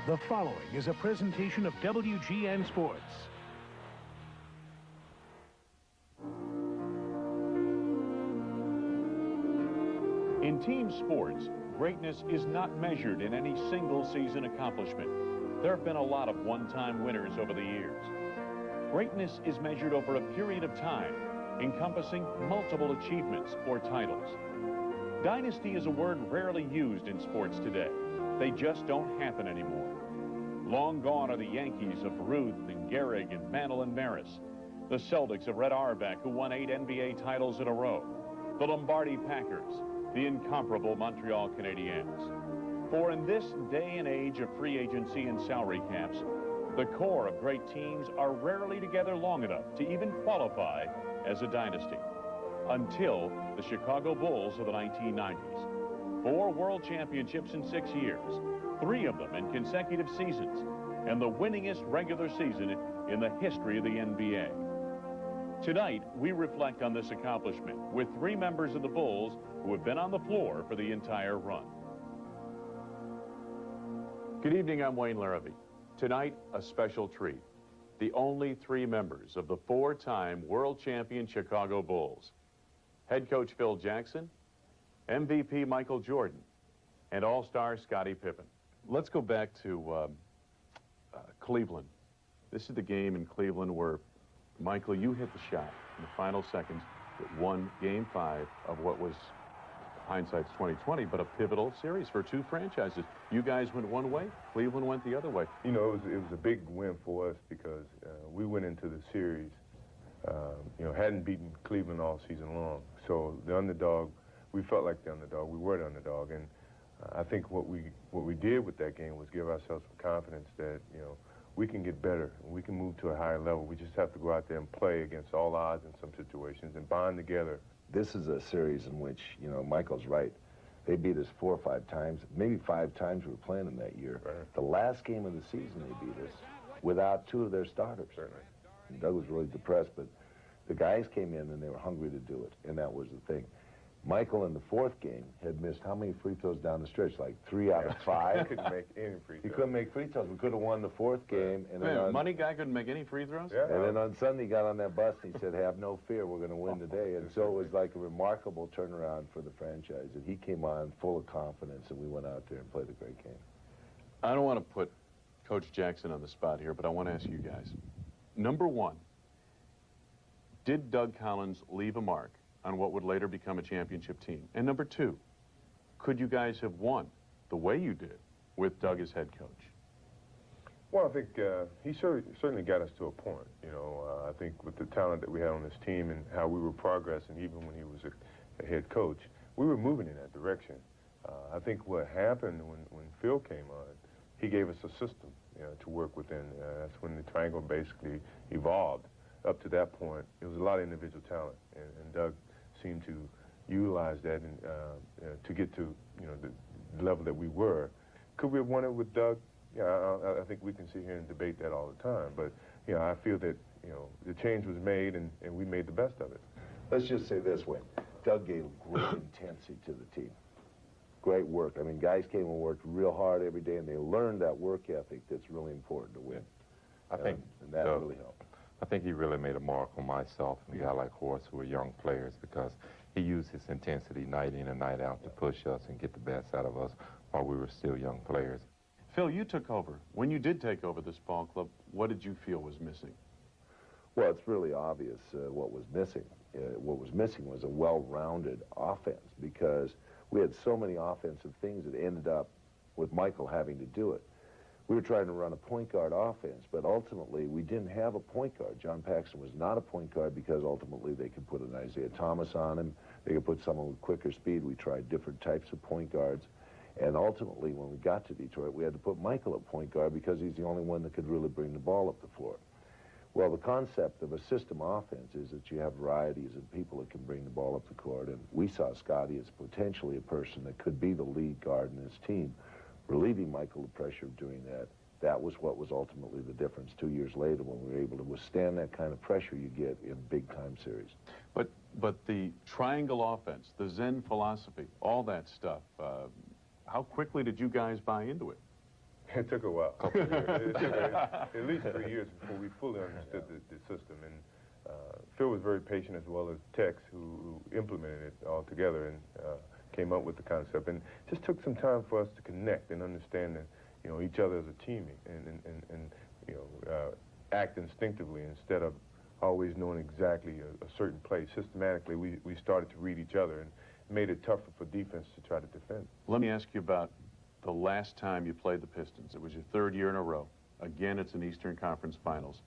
The following is a presentation of WGN Sports. In team sports, greatness is not measured in any single season accomplishment. There have been a lot of one-time winners over the years. Greatness is measured over a period of time, encompassing multiple achievements or titles. Dynasty is a word rarely used in sports today. They just don't happen anymore. Long gone are the Yankees of Ruth and Gehrig and Mantle and Maris, the Celtics of Red Auerbach, who won 8 NBA titles in a row, the Lombardi Packers, the incomparable Montreal Canadiens. For in this day and age of free agency and salary caps, the core of great teams are rarely together long enough to even qualify as a dynasty. Until the Chicago Bulls of the 1990s. 4 world championships in 6 years, 3 of them in consecutive seasons, and the winningest regular season in the history of the NBA. Tonight, we reflect on this accomplishment with 3 members of the Bulls who have been on the floor for the entire run. Good evening, I'm Wayne LARRIVEE. Tonight, a special treat. The only 3 members of the 4-time world champion Chicago Bulls. Head coach Phil Jackson, MVP Michael Jordan, and all-star Scottie Pippen. Let's go back to Cleveland. This is the game in Cleveland where, Michael, you hit the shot in the final seconds that won Game 5 of what was, hindsight's 2020, but a pivotal series for 2 franchises. You guys went one way, Cleveland went the other way. You know, it was a big win for us because we went into the series, you know, hadn't beaten Cleveland all season long. So the underdog, we felt like the underdog. We were the underdog, and I think what we did with that game was give ourselves some confidence that, you know, we can get better and we can move to a higher level. We just have to go out there and play against all odds in some situations and bond together. This is a series in which, you know, Michael's right. They beat us 4 or 5 times, maybe 5 times we were playing them that year. Right. The last game of the season they beat us without 2 of their starters. Certainly. And Doug was really depressed, but the guys came in and they were hungry to do it, and that was the thing. Michael in the 4th game had missed how many free throws down the stretch? Like 3 out of 5. He couldn't make any free throws. He couldn't make free throws. We could have won the 4th game. And then Money guy couldn't make any free throws? Yeah. And then on Sunday he got on that bus and he said, have no fear, we're going to win today. And so it was like a remarkable turnaround for the franchise. And he came on full of confidence, and we went out there and played a great game. I don't want to put Coach Jackson on the spot here, but I want to ask you guys. Number 1, did Doug Collins leave a mark on what would later become a championship team? And number 2, could you guys have won the way you did with Doug as head coach? Well, I think he certainly got us to a point. You know, I think with the talent that we had on this team and how we were progressing, even when he was a head coach, we were moving in that direction. I think what happened when Phil came on, he gave us a system, you know, to work within. That's when the triangle basically evolved. Up to that point, it was a lot of individual talent, and Doug seemed to utilize that and, to get to, you know, the level that we were. Could we have won it with Doug? Yeah, I think we can sit here and debate that all the time. But, you know, I feel that, you know, the change was made and we made the best of it. Let's just say this way. Doug gave great intensity to the team. Great work. I mean, guys came and worked real hard every day, and they learned that work ethic that's really important to win. I think and that really helped. I think he really made a mark on myself and a guy like Horace, who were young players, because he used his intensity night in and night out to push us and get the best out of us while we were still young players. Phil, you took over. When you did take over this ball club, what did you feel was missing? Well, it's really obvious what was missing. What was missing was a well-rounded offense, because we had so many offensive things that ended up with Michael having to do it. We were trying to run a point guard offense, but ultimately we didn't have a point guard. John Paxson was not a point guard because ultimately they could put an Isaiah Thomas on him. They could put someone with quicker speed. We tried different types of point guards. And ultimately, when we got to Detroit, we had to put Michael at point guard because he's the only one that could really bring the ball up the floor. Well, the concept of a system offense is that you have varieties of people that can bring the ball up the court. And we saw Scottie as potentially a person that could be the lead guard in his team. Relieving Michael the pressure of doing that, that was what was ultimately the difference 2 years later when we were able to withstand that kind of pressure you get in big-time series. But the triangle offense, the Zen philosophy, all that stuff, how quickly did you guys buy into it? It took a while. It took at least 3 years before we fully understood the system. And Phil was very patient, as well as Tex, who implemented it all together and came up with the concept. And it just took some time for us to connect and understand that, you know, each other as a team and you know, act instinctively instead of always knowing exactly a certain play. Systematically, we started to read each other and made it tougher for defense to try to defend. Let me ask you about the last time you played the Pistons. It was your third year in a row. Again, it's an Eastern Conference Finals.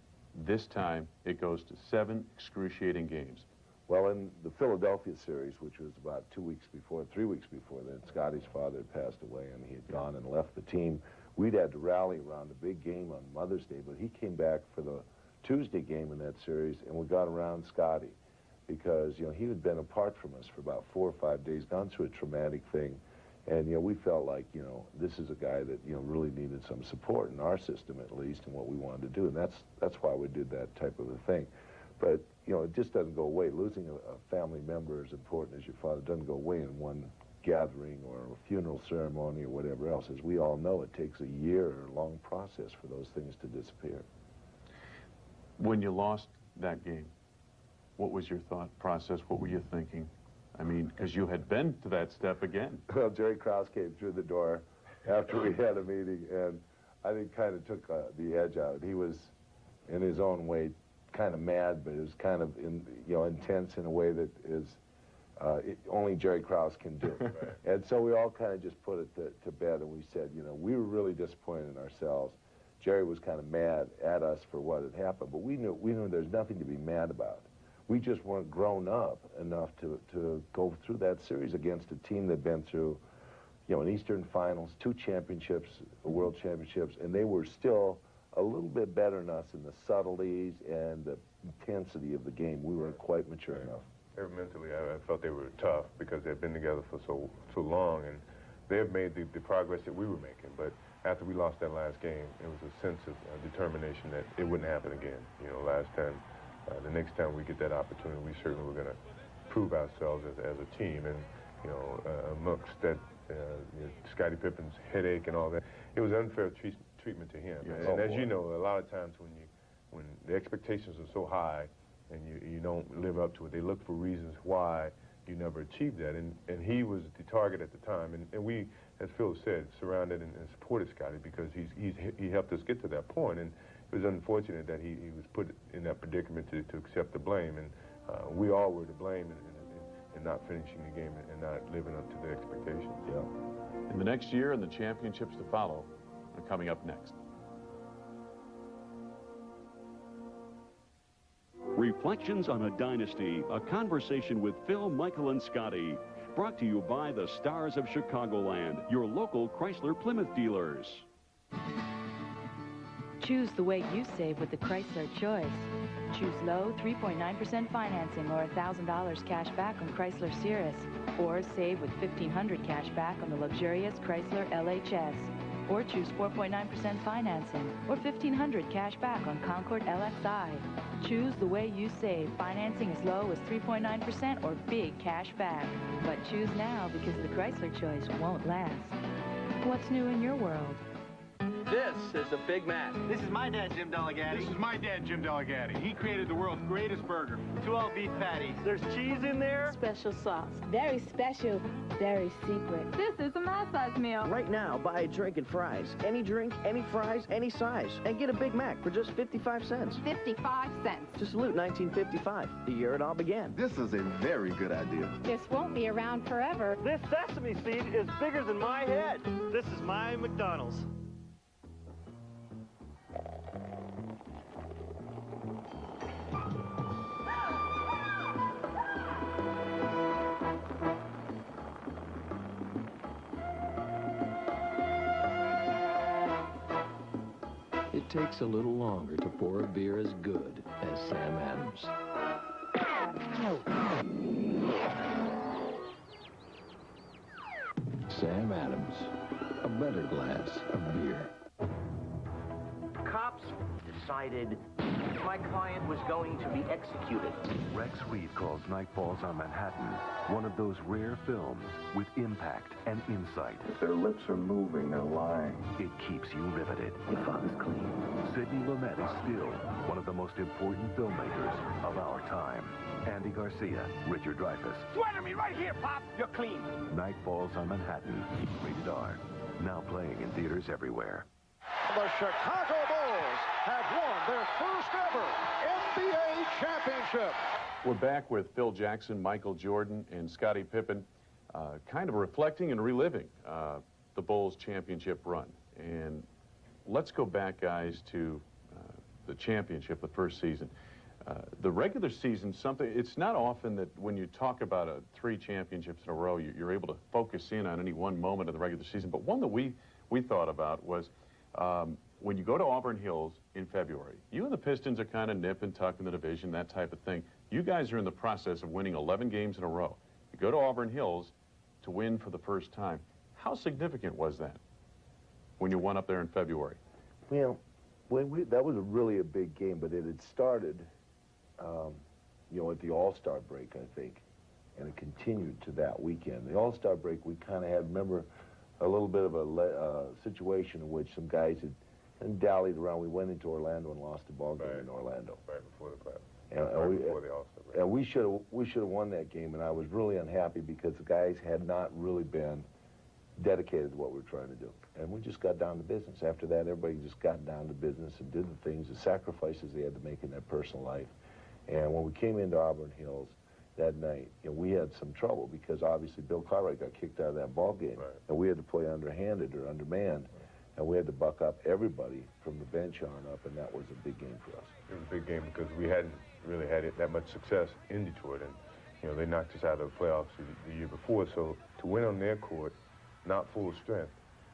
This time, it goes to 7 excruciating games. Well, in the Philadelphia series, which was about 3 weeks before then, Scottie's father had passed away and he had gone and left the team. We'd had to rally around a big game on Mother's Day, but he came back for the Tuesday game in that series, and we got around Scottie because, you know, he had been apart from us for about 4 or 5 days, gone through a traumatic thing, and, you know, we felt like, you know, this is a guy that, you know, really needed some support in our system, at least, and what we wanted to do, and that's why we did that type of a thing. But, you know, it just doesn't go away. Losing a family member as important as your father doesn't go away in one gathering or a funeral ceremony or whatever else. As we all know, it takes a year or a long process for those things to disappear. When you lost that game, what was your thought process? What were you thinking? I mean, because you had been to that step again. Well, Jerry Krause came through the door after we had a meeting, and I think kind of took the edge out. He was, in his own way, kind of mad, but it was kind of, intense in a way that is only Jerry Krause can do. Right. And so we all kind of just put it to bed, and we said, you know, we were really disappointed in ourselves. Jerry was kind of mad at us for what had happened, but we knew there's nothing to be mad about. We just weren't grown up enough to go through that series against a team that'd been through, you know, an Eastern Finals, 2 championships, World Championships, and they were still a little bit better than us in the subtleties and the intensity of the game. We weren't quite mature enough. They were mentally, I felt they were tough because they'd been together for so long, and they have made the progress that we were making. But after we lost that last game, it was a sense of determination that it wouldn't happen again. You know, last time, the next time we get that opportunity, we certainly were going to prove ourselves as a team. And, you know, amongst that, Scottie Pippen's headache and all that, it was unfair treatment to him. Yes. And as you know, a lot of times when the expectations are so high and you don't live up to it, they look for reasons why you never achieved that. And he was the target at the time. And we, as Phil said, surrounded and supported Scottie because he helped us get to that point. And it was unfortunate that he was put in that predicament to accept the blame. And we all were to blame in not finishing the game and not living up to the expectations. Yeah. In the next year and the championships to follow are coming up next. Reflections on a Dynasty, a conversation with Phil, Michael, and Scottie. Brought to you by the Stars of Chicagoland, your local Chrysler Plymouth dealers. Choose the way you save with the Chrysler Choice. Choose low 3.9% financing or $1,000 cash back on Chrysler Cirrus. Or save with $1,500 cash back on the luxurious Chrysler LHS. Or choose 4.9% financing or $1,500 cash back on Concord LXI. Choose the way you save. Financing as low as 3.9% or big cash back. But choose now because the Chrysler Choice won't last. What's new in your world? This is a Big Mac. This is my dad, Jim Delegati. This is my dad, Jim Delegati. He created the world's greatest burger. 2 all-beef patties. There's cheese in there. Special sauce. Very special. Very secret. This is a mass-size meal. Right now, buy a drink and fries. Any drink, any fries, any size. And get a Big Mac for just 55 cents. 55 cents. To salute 1955, the year it all began. This is a very good idea. This won't be around forever. This sesame seed is bigger than my head. This is my McDonald's. It takes a little longer to pour a beer as good as Sam Adams. Sam Adams, a better glass of beer. Cops cops decided my client was going to be executed. Rex Reed calls Nightfalls on Manhattan one of those rare films with impact and insight. If their lips are moving, they're lying. It keeps you riveted. Your father's clean. Sidney Lumet is still one of the most important filmmakers of our time. Andy Garcia, Richard Dreyfuss. Sweater me right here, Pop. You're clean. Nightfalls on Manhattan. Rated R. Now playing in theaters everywhere. The Chicago Bulls have won their first ever NBA championship. We're back with Phil Jackson, Michael Jordan, and Scottie Pippen, kind of reflecting and reliving the Bulls championship run. And let's go back, guys, to the championship, the first season. The regular season, it's not often that when you talk about 3 championships in a row, you're able to focus in on any one moment of the regular season. But one that we thought about was when you go to Auburn Hills in February, you and the Pistons are kind of nip and tuck in the division, that type of thing. You guys are in the process of winning 11 games in a row. You go to Auburn Hills to win for the first time. How significant was that when you went up there in February? Well, that was really a big game, but it had started, you know, at the All-Star break, I think, and it continued to that weekend. The All-Star break, we kind of had, remember, a little bit of a situation in which some guys had dallied around. We went into Orlando and lost the ball game in Orlando. Right before the playoffs. Before the All-Star break. And we should have won that game, and I was really unhappy because the guys had not really been dedicated to what we were trying to do. And we just got down to business. After that, everybody just got down to business and did the things, the sacrifices they had to make in their personal life. And when we came into Auburn Hills that night, you know, we had some trouble because obviously Bill Cartwright got kicked out of that ball game. Right. And we had to play underhanded or undermanned. Right. And we had to buck up everybody from the bench on up, and that was a big game for us. It was a big game because we hadn't really had that much success in Detroit. And, you know, they knocked us out of the playoffs the year before. So to win on their court, not full of strength,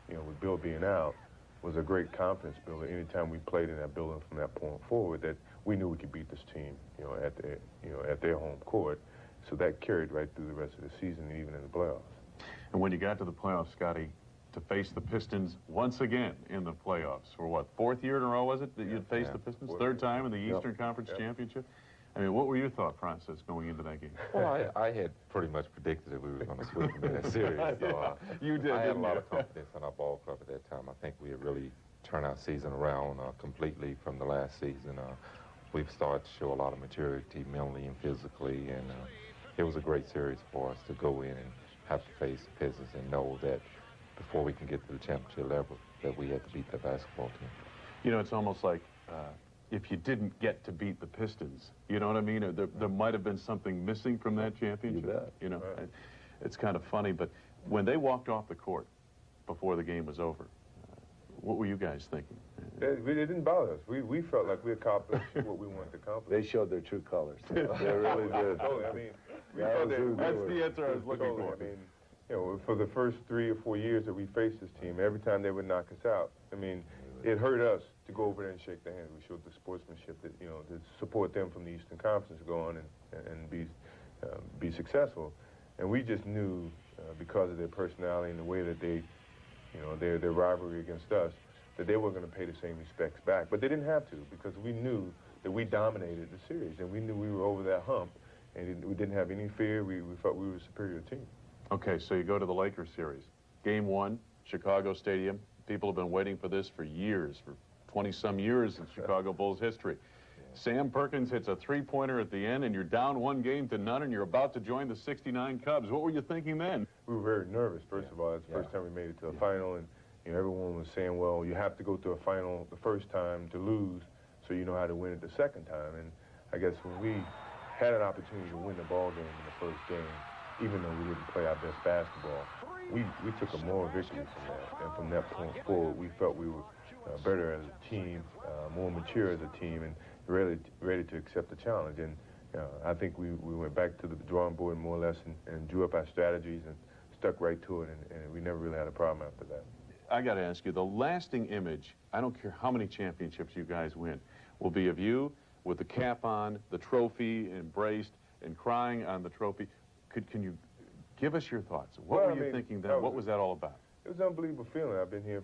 you know, with Bill being out, was a great confidence builder. Anytime we played in that building from that point forward, that we knew we could beat this team, at their home court. So that carried right through the rest of the season, even in the playoffs. And when you got to the playoffs, Scottie, to face the Pistons once again in the playoffs, for what, 4th year in a row, was it, that you'd faced the Pistons? 3rd time in the Eastern Conference Championship? I mean, what were your thought process going into that game? Well, I had pretty much predicted that we were going to sweep them in that series. So, you did, I had a lot of confidence in our ball club at that time. I think we had really turned our season around completely from the last season. We've started to show a lot of maturity mentally and physically, and it was a great series for us to go in and have to face the Pistons and know that before we can get to the championship level, that we had to beat the basketball team. You know, it's almost like if you didn't get to beat the Pistons, you know what I mean? There might have been something missing from that championship. You bet. You know, it's kind of funny, but when they walked off the court before the game was over, what were you guys thinking? It didn't bother us. We felt like we accomplished what we wanted to accomplish. They showed their true colors. They really did. Totally. I mean, that's the answer I was looking for. I mean, you know, for the first 3 or 4 years that we faced this team, every time they would knock us out, I mean, it hurt us to go over there and shake their hands. We showed the sportsmanship that, you know, to support them from the Eastern Conference to go on and be successful. And we just knew, because of their personality and the way that they, you know, their rivalry against us, that they were going to pay the same respects back. But they didn't have to, because we knew that we dominated the series, and we knew we were over that hump, and we didn't have any fear. We felt we were a superior team. Okay, so you go to the Lakers series. Game 1, Chicago Stadium. People have been waiting for this for years, for 20-some years in Chicago Bulls history. Sam Perkins hits a three-pointer at the end, and you're down 1-0 to none, and you're about to join the '69 Cubs. What were you thinking then? We were very nervous, first of all. It's the first time we made it to a final, and you know, everyone was saying, well, you have to go to a final the first time to lose, so you know how to win it the second time. And I guess when we had an opportunity to win the ball game in the first game, even though we didn't play our best basketball, we took a moral victory from that. And from that point forward, we felt we were better as a team, more mature as a team, and ready to accept the challenge. And I think we went back to the drawing board more or less and drew up our strategies and stuck right to it, and we never really had a problem after that. I got to ask you, the lasting image, I don't care how many championships you guys win, will be of you with the cap on, the trophy embraced, and crying on the trophy. Can you give us your thoughts? What were you thinking then? What was that all about? It was an unbelievable feeling. I've been here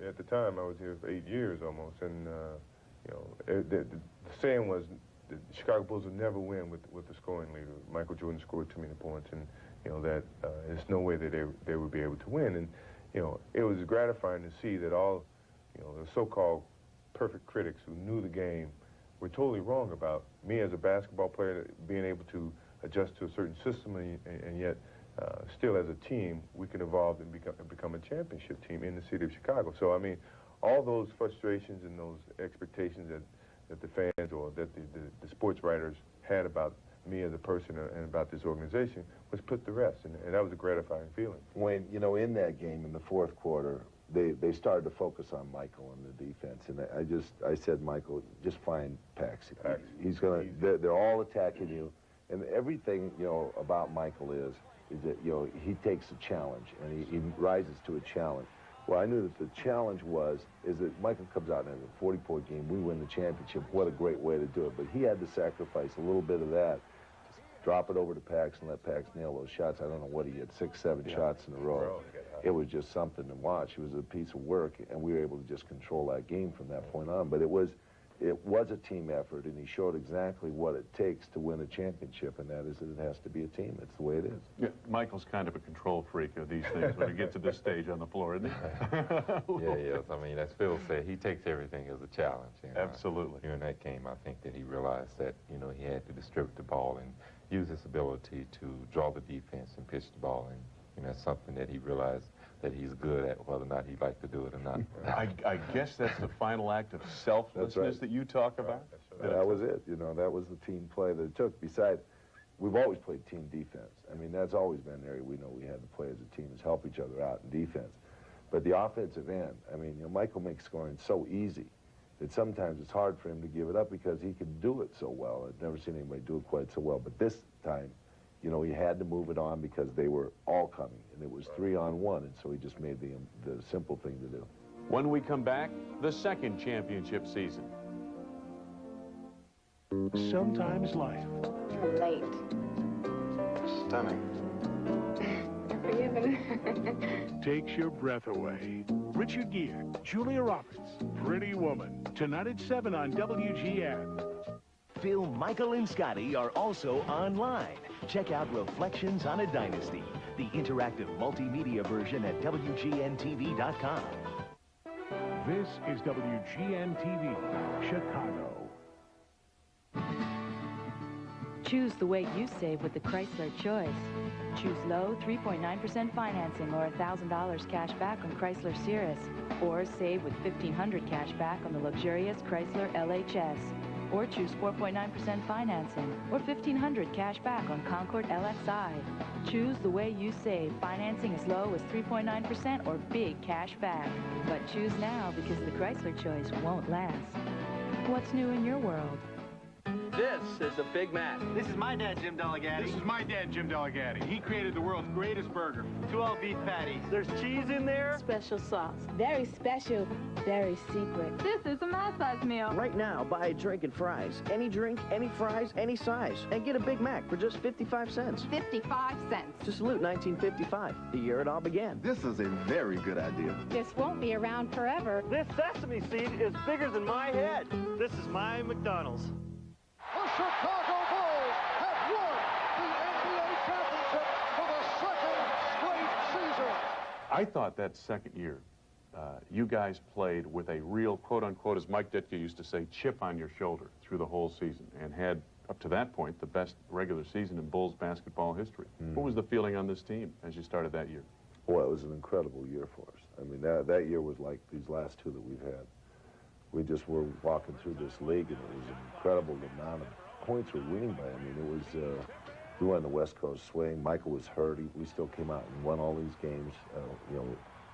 at the time, I was here for 8 years almost, and You know, the saying was the Chicago Bulls would never win with the scoring leader. Michael Jordan scored too many points, and you know that there's no way that they would be able to win. And you know, it was gratifying to see that all, you know, the so-called perfect critics who knew the game were totally wrong about me as a basketball player being able to adjust to a certain system, and yet still as a team we can evolve and become a championship team in the city of Chicago. So I mean, all those frustrations and those expectations that the fans or that the sports writers had about me as a person and about this organization was put to rest, and that was a gratifying feeling. When, you know, in that game in the fourth quarter, they started to focus on Michael and the defense, and I said, Michael, just find Paxi. He's gonna, they're all attacking you, and everything, you know, about Michael is that, you know, he takes a challenge and he rises to a challenge. Well, I knew that the challenge is that Michael comes out and has a 40-point game, we win the championship. What a great way to do it. But he had to sacrifice a little bit of that, just drop it over to Pax and let Pax nail those shots. I don't know what he had, 6, 7 shots in a row. It was just something to watch. It was a piece of work, and we were able to just control that game from that point on. But it was a team effort, and he showed exactly what it takes to win a championship, and that is that it has to be a team. It's the way it is. Yeah, Michael's kind of a control freak of these things when he gets to this stage on the floor, isn't he? Yes. I mean, as Phil said, he takes everything as a challenge. You know? Absolutely. During that game, I think that he realized that, you know, he had to distribute the ball and use his ability to draw the defense and pitch the ball, and you know, that's something that he realized that he's good at, whether or not he'd like to do it or not. I guess that's the final act of selflessness that you talk about? That was it. You know, that was the team play that it took. Besides, we've always played team defense. I mean, that's always been an area we know we had to play as a team, is help each other out in defense. But the offensive end, I mean, you know, Michael makes scoring so easy that sometimes it's hard for him to give it up because he can do it so well. I've never seen anybody do it quite so well. But this time, you know, he had to move it on because they were all coming, and it was 3-on-1, and so he just made the simple thing to do. When we come back, the second championship season. Sometimes life. You're late. Stunning. Forgiven. Takes your breath away. Richard Gere, Julia Roberts, Pretty Woman. Tonight at 7 on WGN. Phil, Michael, and Scotty are also online. Check out Reflections on a Dynasty, the interactive multimedia version at WGNTV.com. This is WGN-TV, Chicago. Choose the way you save with the Chrysler Choice. Choose low 3.9% financing or $1,000 cash back on Chrysler Cirrus. Or save with $1,500 cash back on the luxurious Chrysler LHS. Or choose 4.9% financing or $1,500 cash back on Concord LXI. Choose the way you save. Financing as low as 3.9% or big cash back. But choose now because the Chrysler Choice won't last. What's new in your world? This is a Big Mac. This is my dad, Jim Delegati. This is my dad, Jim Delegati. He created the world's greatest burger. 2 all-beef patties. There's cheese in there? Special sauce. Very special. Very secret. This is a mass-size meal. Right now, buy a drink and fries. Any drink, any fries, any size. And get a Big Mac for just 55 cents. 55 cents. To salute 1955, the year it all began. This is a very good idea. This won't be around forever. This sesame seed is bigger than my head. This is my McDonald's. The Chicago Bulls have won the NBA championship for the second straight season. I thought that second year, you guys played with a real, quote-unquote, as Mike Ditka used to say, chip on your shoulder through the whole season, and had, up to that point, the best regular season in Bulls basketball history. What was the feeling on this team as you started that year? Well, it was an incredible year for us. I mean, that year was like these last two that we've had. We just were walking through this league, and it was an incredible amount of points we're winning by. I mean, it was, we went on the West Coast swing. Michael was hurt. We still came out and won all these games. You know,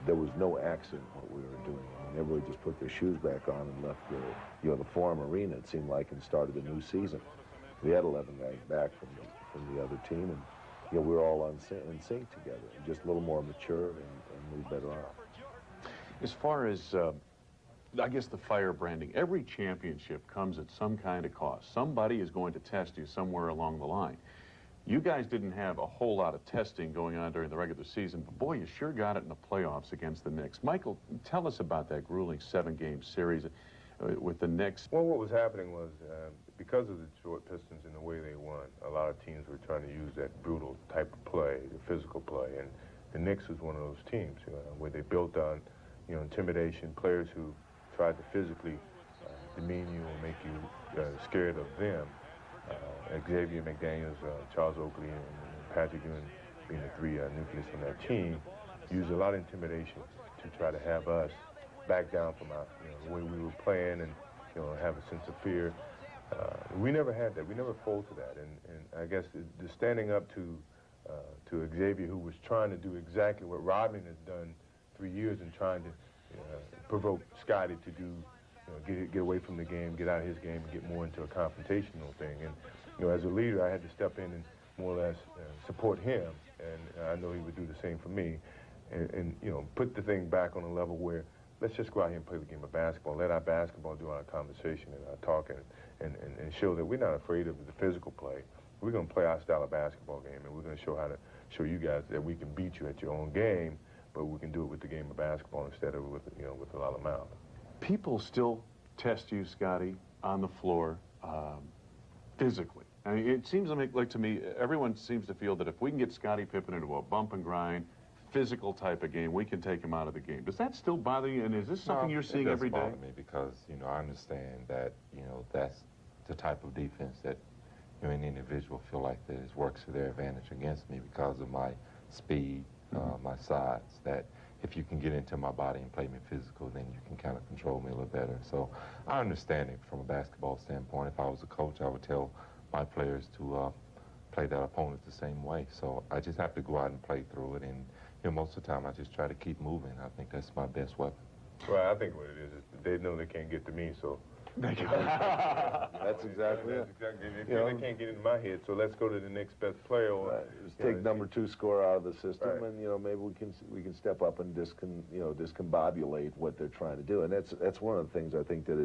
there was no accident in what we were doing. I mean, everybody just put their shoes back on and left the, you know, the Forum Arena, it seemed like, and started a new season. We had 11 guys back from the other team, and, you know, we were all in sync together, and just a little more mature and moved better off. As far as, I guess, the fire branding, every championship comes at some kind of cost. Somebody is going to test you somewhere along the line. You guys didn't have a whole lot of testing going on during the regular season, but boy, you sure got it in the playoffs against the Knicks. Michael, tell us about that grueling 7-game series. with the Knicks? Well, what was happening was because of the Detroit Pistons and the way they won, a lot of teams were trying to use that brutal type of play, the physical play, and the Knicks was one of those teams where they built on, intimidation, players who tried to physically demean you or make you scared of them. Xavier McDaniels, Charles Oakley, and Patrick Ewing being the three nucleus on that team, used a lot of intimidation to try to have us back down from our, the way we were playing and, have a sense of fear. We never had that. We never folded to that. And I guess the standing up to Xavier, who was trying to do exactly what Rodman has done 3 years and trying to provoke Scottie to do, get away from the game, get out of his game, and get more into a confrontational thing. And, as a leader, I had to step in and more or less support him, and I know he would do the same for me, and put the thing back on a level where let's just go out here and play the game of basketball. Let our basketball do our conversation and our talking, and show that we're not afraid of the physical play. We're going to play our style of basketball game, and we're going to show you guys that we can beat you at your own game, but we can do it with the game of basketball instead of with a lot of mouth. People still test you, Scottie, on the floor physically. I mean, it seems like to me, everyone seems to feel that if we can get Scottie Pippen into a bump and grind, physical type of game, we can take him out of the game. Does that still bother you? And is this something you're seeing every day? It doesn't bother me because, I understand that, that's the type of defense that any individual feel like that works to their advantage against me because of my speed, my size, that if you can get into my body and play me physical, then you can kind of control me a little better. So I understand it from a basketball standpoint. If I was a coach, I would tell my players to play that opponent the same way. So I just have to go out and play through it, and most of the time I just try to keep moving. I think that's my best weapon. Well, I think what it is they know they can't get to me, so. That's exactly it. They can't get into my head, so let's go to the next best player. Or, just take number 2 scorer out of the system, and maybe we can step up and discombobulate what they're trying to do, and that's one of the things I think that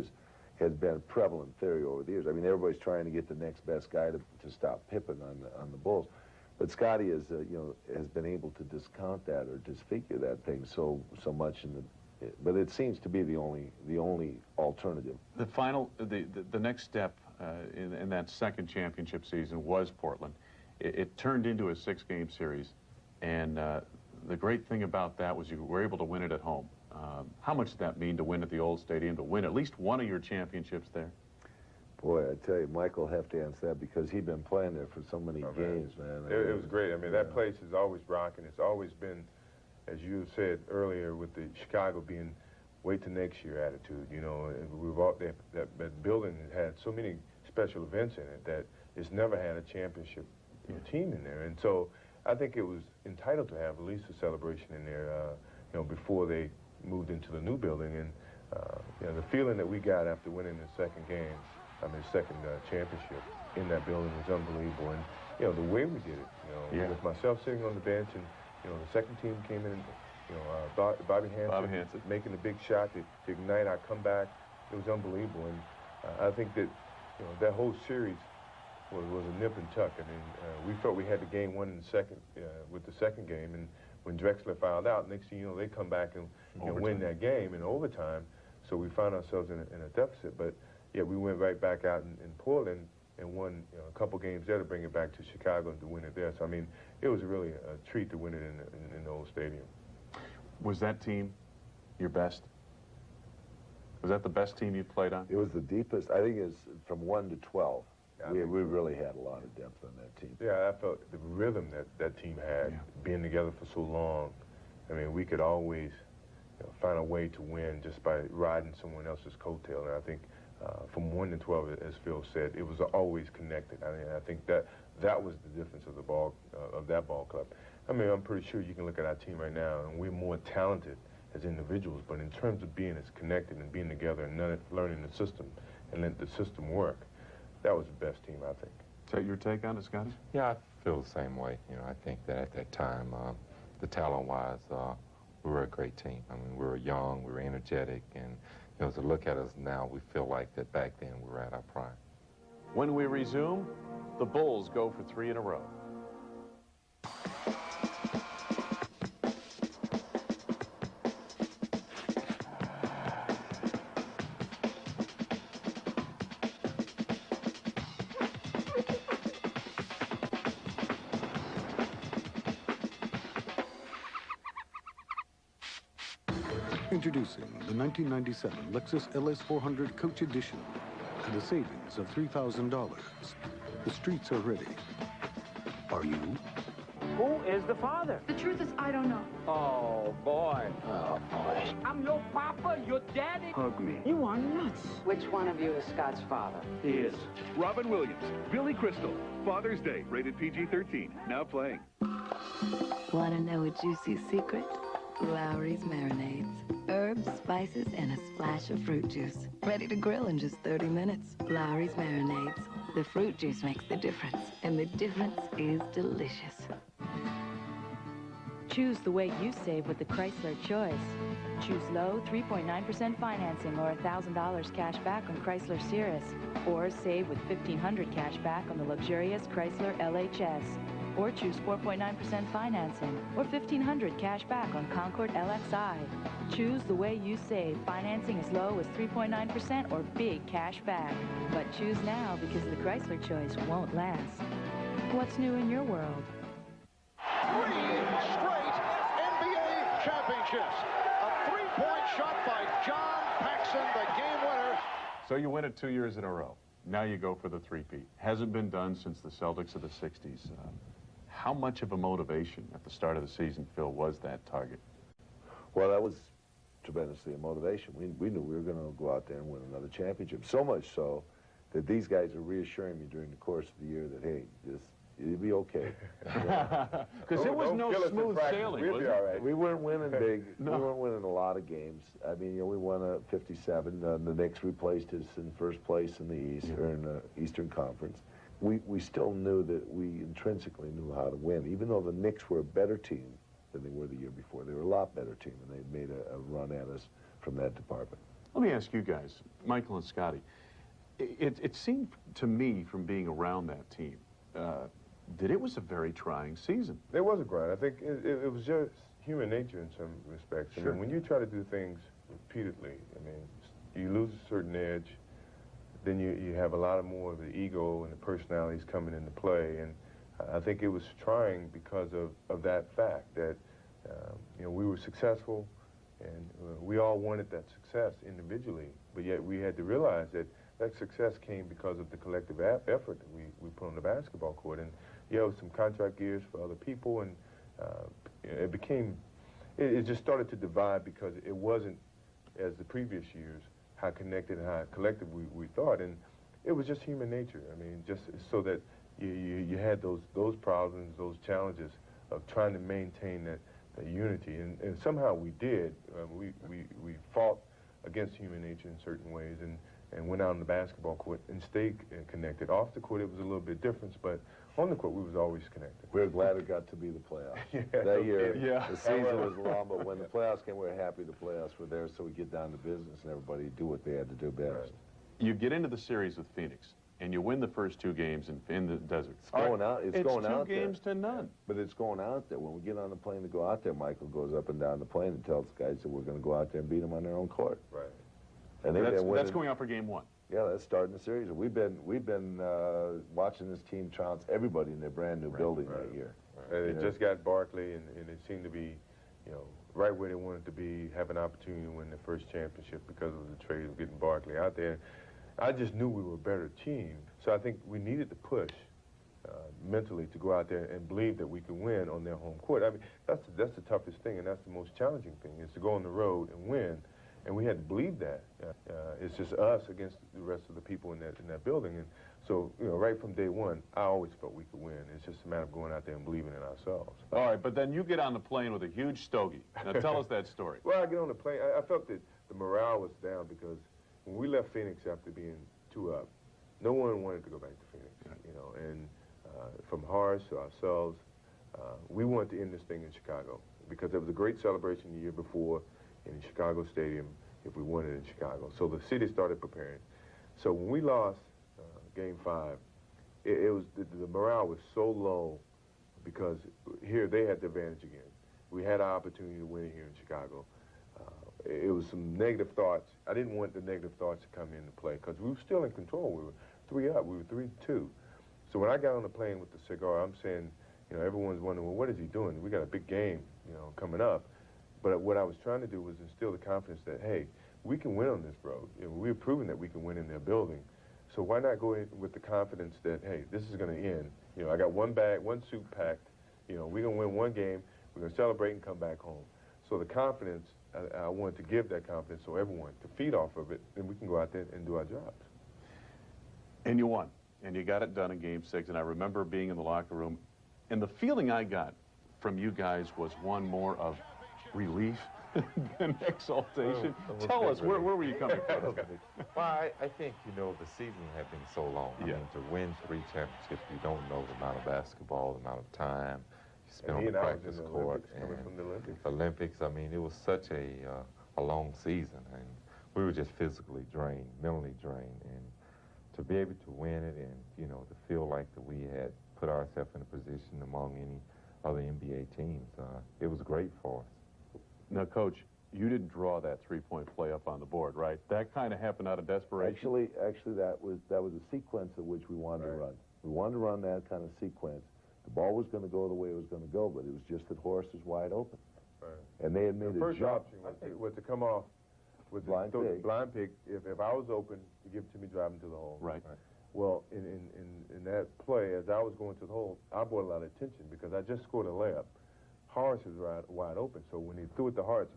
has been a prevalent theory over the years. I mean, everybody's trying to get the next best guy to stop Pippen on the Bulls, but Scottie is has been able to discount that or disfigure that thing so much but it seems to be the only alternative. The next step in that second championship season was Portland. It turned into a 6-game series, and the great thing about that was you were able to win it at home. How much did that mean to win at the old stadium, to win at least one of your championships there? Boy, I tell you, Michael will have to answer that because he'd been playing there for so many games, man. It was great. I mean, that place is always rocking. It's always been, as you said earlier, with the Chicago being wait till next year attitude, that building had so many special events in it that it's never had a championship team in there. And so I think it was entitled to have at least a celebration in there, before they moved into the new building. And, the feeling that we got after winning the second championship in that building was unbelievable. And, the way we did it, with myself sitting on the bench and, the second team came in, Bobby Hansen making a big shot to ignite our comeback. It was unbelievable. And I think that, that whole series was a nip and tuck. I mean, we felt we had the game won in the second, with the second game. And when Drexler fouled out, next thing you know, they come back and win that game in overtime. So we found ourselves in a deficit. But, yeah, we went right back out in Portland and won a couple games there to bring it back to Chicago and to win it there. So, I mean, it was really a treat to win it in the old stadium. Was that team your best? Was that the best team you played on? It was the deepest. I think it's from 1 to 12. Yeah, we really had a lot of depth on that team. Yeah, I felt the rhythm that team had, being together for so long. I mean, we could always find a way to win just by riding someone else's coattail. And I think from 1 to 12, as Phil said, it was always connected. I mean, I think that was the difference of that ball club. I mean, I'm pretty sure you can look at our team right now, and we're more talented as individuals, but in terms of being as connected and being together and learning the system and let the system work, that was the best team, I think. Is that your take on it, Scottie? Yeah, I feel the same way. I think that at that time, the talent-wise, we were a great team. I mean, we were young, we were energetic, and to look at us now, we feel like that back then we were at our prime. When we resume, the Bulls go for 3 in a row. Introducing the 1997 Lexus LS400 Coach Edition at a savings of $3,000. The streets are ready. Are you? Who is the father? The truth is, I don't know. Oh, boy. Oh, boy. I'm your papa, your daddy. Hug me. You are nuts. Which one of you is Scott's father? He is. Robin Williams, Billy Crystal, Father's Day, rated PG-13, now playing. Want to know a juicy secret? Lawry's marinades. Herbs, spices, and a splash of fruit juice. Ready to grill in just 30 minutes. Lawry's marinades. The fruit juice makes the difference, and the difference is delicious. Choose the way you save with the Chrysler Choice. Choose low 3.9% financing or $1,000 cash back on Chrysler Cirrus. Or save with $1,500 cash back on the luxurious Chrysler LHS. Or choose 4.9% financing or $1,500 cash back on Concord LXI. Choose the way you save. Financing as low as 3.9% or big cash back. But choose now because the Chrysler Choice won't last. What's new in your world? 3 straight NBA championships. A three-point shot by John Paxson, the game winner. So you win it 2 years in a row. Now you go for the three-peat. Hasn't been done since the Celtics of the 60s. How much of a motivation at the start of the season, Phil, was that target? Well, that was tremendously a motivation. We knew we were going to go out there and win another championship. So much so that these guys are reassuring me during the course of the year that, hey, it'll be okay. Because there was no smooth sailing, We'll be all right. We weren't winning big. No. We weren't winning a lot of games. I mean, you know, we won a 57. The Knicks replaced us in first place in the East, or in the Eastern Conference. We still knew that we intrinsically knew how to win, even though the Knicks were a better team than they were the year before. They were a lot better team, and they made a run at us from that department. Let me ask you guys, Michael and Scotty, it seemed to me from being around that team that it was a very trying season. It was a grind. I think it was just human nature in some respects. Sure. I mean, when you try to do things repeatedly, I mean, you lose a certain edge, then you have a lot more of the ego and the personalities coming into play. And I think it was trying because of that fact that, you know, we were successful and we all wanted that success individually, but yet we had to realize that that success came because of the collective effort that we put on the basketball court. And yeah, it was some contract years for other people, and it just started to divide because it wasn't, as the previous years, how connected and how collective we thought. And it was just human nature. I mean, just so that you had those problems, those challenges of trying to maintain that unity. And somehow we did. We fought against human nature in certain ways and went out on the basketball court and stayed connected. Off the court, it was a little bit different, but on the court, we was always connected. We're glad it got to be the playoffs. Yeah, that year, yeah. The season was long, but when the playoffs came, we were happy the playoffs were there, so we get down to business and everybody do what they had to do best. Right. You get into the series with Phoenix, and you win the first 2 games in the desert. It's going out. It's going out there. 2 games to none. But it's going out there. When we get on the plane to go out there, Michael goes up and down the plane and tells the guys that we're going to go out there and beat them on their own court. Right. And that's going out for game 1. Yeah, that's starting the series. We've been watching this team trounce everybody in their brand new building that year. Right. And it just got Barkley, and it seemed to be, you know, right where they wanted to be, have an opportunity to win the first championship because of the trade of getting Barkley out there. I just knew we were a better team, so I think we needed to push mentally to go out there and believe that we could win on their home court. I mean, that's the toughest thing, and that's the most challenging thing, is to go on the road and win. And we had to believe that. It's just us against the rest of the people in that building. And so, you know, right from day one, I always felt we could win. It's just a matter of going out there and believing in ourselves. All right, but then you get on the plane with a huge stogie. Now tell us that story. Well, I get on the plane. I felt that the morale was down because when we left Phoenix after being 2 up, no one wanted to go back to Phoenix, you know. And from Horace to ourselves, we wanted to end this thing in Chicago because there was a great celebration the year before in Chicago Stadium if we won it in Chicago. So the city started preparing. So when we lost Game 5, it was the morale was so low because here they had the advantage again. We had our opportunity to win it here in Chicago. It was some negative thoughts. I didn't want the negative thoughts to come into play because we were still in control. We were 3 up. We were 3-2. So when I got on the plane with the cigar, I'm saying, you know, everyone's wondering, well, what is he doing? We got a big game, you know, coming up. But what I was trying to do was instill the confidence that, hey, we can win on this road. You know, we've proven that we can win in their building. So why not go in with the confidence that, hey, this is going to end. You know, I got one bag, one suit packed. You know, we're going to win one game. We're going to celebrate and come back home. So the confidence, I wanted to give that confidence so everyone to feed off of it, and we can go out there and do our jobs. And you won. And you got it done in Game 6. And I remember being in the locker room. And the feeling I got from you guys was one more of relief than exaltation. Tell us, where were you coming from? Well, I think, you know, the season had been so long. I mean, to win 3 championships, you don't know the amount of basketball, the amount of time you spend on the practice court. And the Olympics, I mean, it was such a long season. And we were just physically drained, mentally drained. And to be able to win it and, you know, to feel like that we had put ourselves in a position among any other NBA teams, it was great for us. Now, Coach, you didn't draw that three-point play up on the board, right? That kind of happened out of desperation. Actually, that was a sequence of which we wanted to run. We wanted to run that kind of sequence. The ball was going to go the way it was going to go, but it was just that Horace was wide open. And they had made a first jump. option was to come off with blind pig. Blind pig. If I was open, to give it to me driving to the hole. Right. Well, in that play, as I was going to the hole, I brought a lot of attention because I just scored a layup. Horace was wide open, so when he threw it to Horace,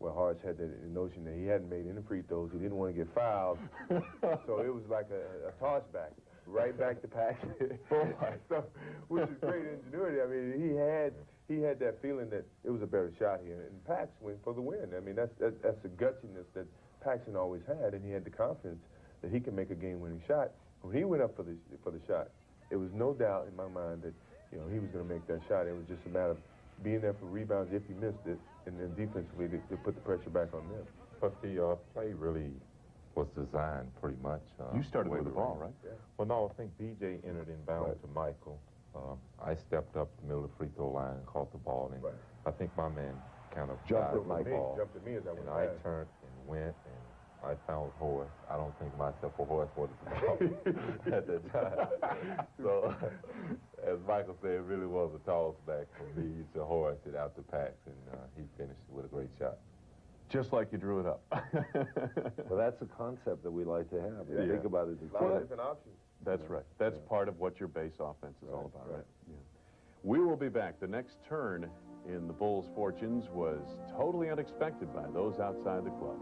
well, Horace had the notion that he hadn't made any free throws. He didn't want to get fouled, so it was like a toss back, right back to Paxson. So, which is great ingenuity. I mean, he had that feeling that it was a better shot here, and Pax went for the win. I mean, that's the gutsiness that Paxson always had, and he had the confidence that he could make a game-winning shot. When he went up for the shot, it was no doubt in my mind that, you know, he was going to make that shot. It was just a matter of being there for rebounds if he missed it, and then defensively to put the pressure back on them. But the play really was designed pretty much. You started with the ball, right? Yeah. Well, no, I think BJ entered inbound to Michael. I stepped up the middle of the free throw line and caught the ball, and I think my man kind of jumped at my ball. Jumped at me as I went. And I turned and went, and I found Horace. I don't think myself or Horace wanted the ball at that time. So, as Michael said, it really was a toss back from me to Horace and out to Pax, and he finished with a great shot. Just like you drew it up. Well, that's a concept that we like to have. Yeah. Think about it. A lot of different options. That's right. That's part of what your base offense is all about, right? Yeah. We will be back. The next turn in the Bulls' fortunes was totally unexpected by those outside the club.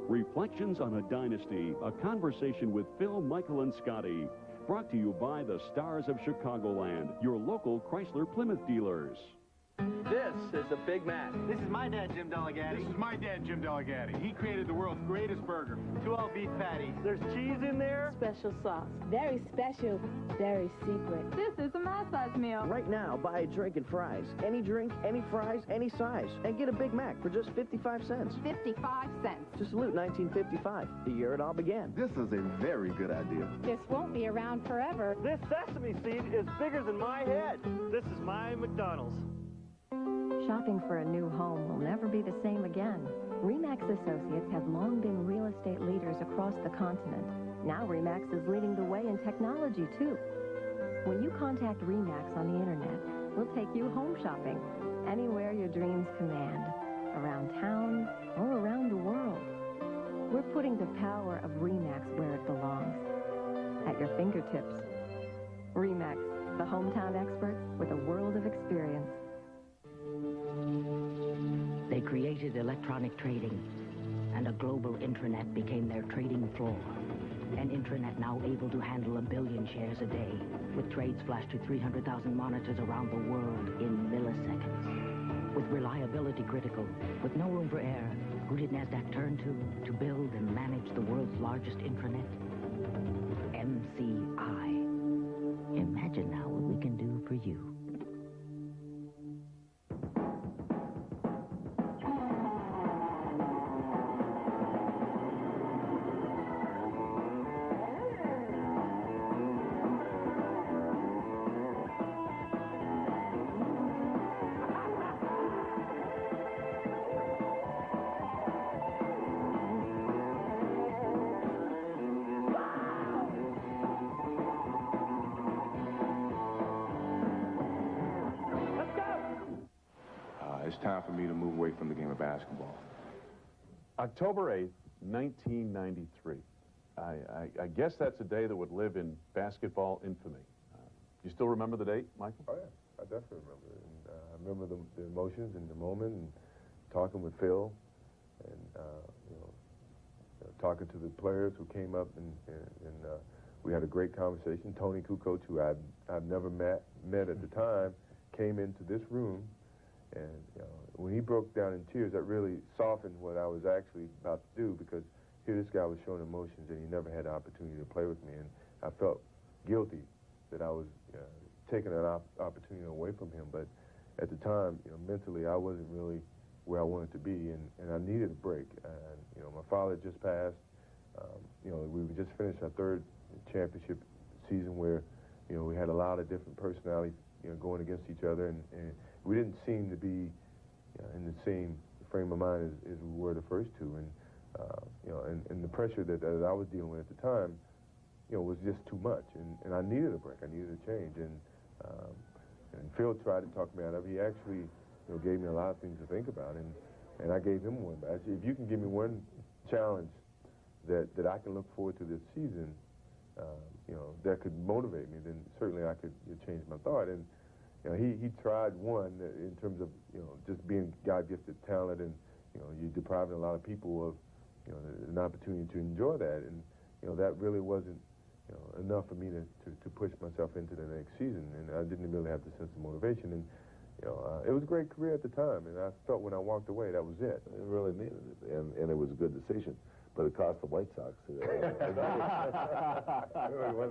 Reflections on a Dynasty, a conversation with Phil, Michael, and Scotty. Brought to you by the Stars of Chicagoland, your local Chrysler Plymouth dealers. This is the Big Mac. This is my dad, Jim Delegati. This is my dad, Jim Delegati. He created the world's greatest burger. 2 all-beef patties. There's cheese in there. Special sauce. Very special. Very secret. This is a my-size meal. Right now, buy a drink and fries. Any drink, any fries, any size. And get a Big Mac for just 55 cents. 55 cents. To salute 1955, the year it all began. This is a very good idea. This won't be around forever. This sesame seed is bigger than my head. This is my McDonald's. Shopping for a new home will never be the same again. RE/MAX Associates have long been real estate leaders across the continent. Now RE/MAX is leading the way in technology, too. When you contact RE/MAX on the internet, we'll take you home shopping, anywhere your dreams command, around town or around the world. We're putting the power of RE/MAX where it belongs, at your fingertips. RE/MAX, the hometown experts with a world of experience. They created electronic trading, and a global intranet became their trading floor. An intranet now able to handle 1 billion shares a day, with trades flashed to 300,000 monitors around the world in milliseconds. With reliability critical, with no room for error, who did NASDAQ turn to build and manage the world's largest intranet? MCI. Imagine now what we can do for you. time for me to move away from the game of basketball. October 8th, 1993. I guess that's a day that would live in basketball infamy. You still remember the date, Michael? Oh, yeah. I definitely remember it. And, I remember the emotions and the moment and talking with Phil and, talking to the players who came up and we had a great conversation. Tony Kukoc, who I've never met at the time, came into this room, and when he broke down in tears, that really softened what I was actually about to do, because here this guy was showing emotions and he never had the opportunity to play with me, and I felt guilty that I was taking that opportunity away from him. But at the time, mentally, I wasn't really where I wanted to be, and I needed a break. And my father just passed. We just finished our third championship season where we had a lot of different personalities going against each other, and we didn't seem to be in the same frame of mind as we were the first two. And and the pressure that I was dealing with at the time was just too much, and I needed a break. I needed a change, and Phil tried to talk me out of it. He actually gave me a lot of things to think about, and I gave him one. I said, if you can give me one challenge that I can look forward to this season, that could motivate me, then certainly I could change my thought. And he tried one in terms of just being God-gifted talent, and you're depriving a lot of people of an opportunity to enjoy that, and that really wasn't enough for me to push myself into the next season, and I didn't really have the sense of motivation. And it was a great career at the time, and I felt when I walked away that was it. It really needed it, and it was a good decision. But it cost the White Sox. We went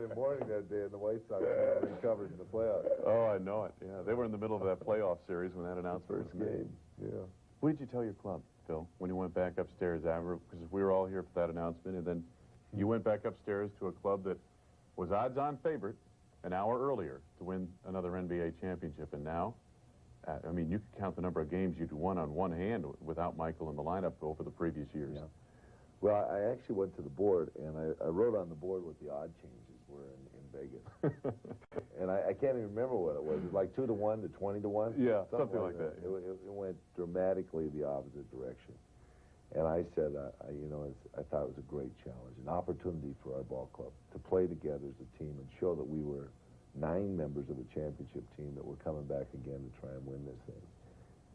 in the morning that day, and the White Sox recovered in the playoffs. Oh, I know it. Yeah, they were in the middle of that playoff series when that announcement First game. Yeah. What did you tell your club, Phil, when you went back upstairs? Because we were all here for that announcement, and then you went back upstairs to a club that was odds-on favorite an hour earlier to win another NBA championship, and now, I mean, you could count the number of games you'd won on one hand without Michael in the lineup over the previous years. Yeah. Well, I actually went to the board, and I wrote on the board what the odd changes were in Vegas. And I can't even remember what it was. It was like 2 to 1 to 20 to 1? Yeah, something like that. It went dramatically the opposite direction. And I said, I thought it was a great challenge, an opportunity for our ball club to play together as a team and show that we were 9 members of a championship team that were coming back again to try and win this thing.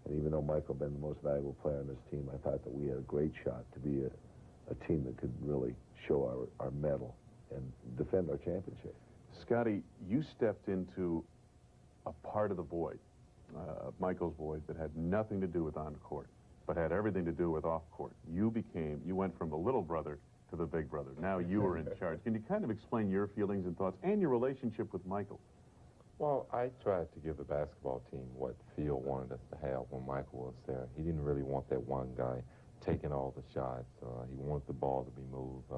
And even though Michael had been the most valuable player on this team, I thought that we had a great shot to be a team that could really show our mettle and defend our championship. Scottie, you stepped into a part of the void, Michael's void, that had nothing to do with on-court, but had everything to do with off-court. You went from the little brother to the big brother. Now you were in charge. Can you kind of explain your feelings and thoughts and your relationship with Michael? Well, I tried to give the basketball team what Phil wanted us to have when Michael was there. He didn't really want that one guy taking all the shots. He wanted the ball to be moved.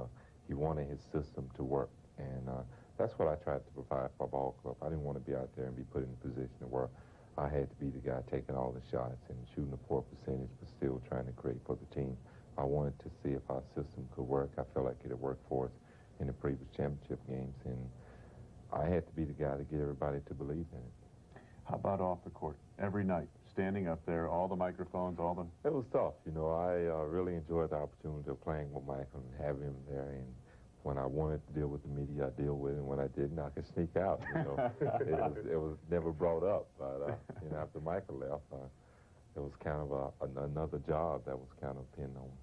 He wanted his system to work. And that's what I tried to provide for our ball club. I didn't want to be out there and be put in a position where I had to be the guy taking all the shots and shooting a poor percentage, but still trying to create for the team. I wanted to see if our system could work. I felt like it had worked for us in the previous championship games, and I had to be the guy to get everybody to believe in it. How about off the court? Every night, standing up there, all the microphones, all the... It was tough. I really enjoyed the opportunity of playing with Michael and having him there. And when I wanted to deal with the media, I deal with it. And when I didn't, I could sneak out. It was never brought up. But after Michael left, it was kind of another job that was kind of pinned on me.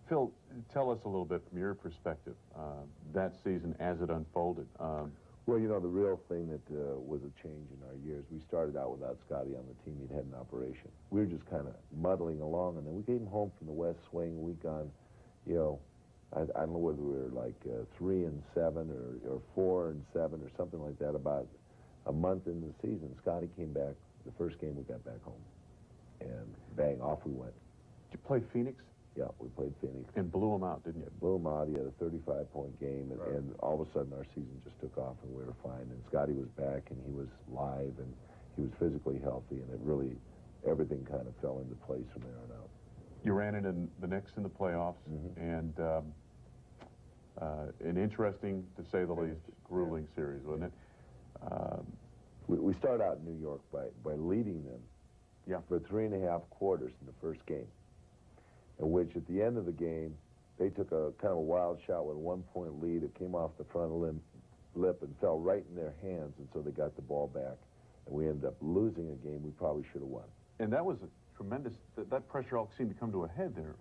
Phil, tell us a little bit from your perspective, that season as it unfolded. Well, the real thing that was a change in our years, we started out without Scottie on the team. He'd had an operation. We were just kind of muddling along, and then we came home from the West Swing. We'd gone, I don't know whether we were like 3-7 or 4-7 or something like that. About a month into the season, Scottie came back. The first game we got back home, and bang, off we went. Did you play Phoenix? Yeah, we played Phoenix. And blew him out, didn't you? Yeah, blew him out. He had a 35-point game, and all of a sudden our season just took off, and we were fine. And Scottie was back, and he was live, and he was physically healthy, and it really, everything kind of fell into place from there on out. You ran into the Knicks in the playoffs, and an interesting, to say the least, grueling series, wasn't it? We started out in New York by leading them for 3.5 quarters in the first game, in which at the end of the game, they took a kind of a wild shot with a 1-point lead. It came off the front lip and fell right in their hands, and so they got the ball back. And we ended up losing a game we probably should have won. And that was a tremendous, that pressure all seemed to come to a head there.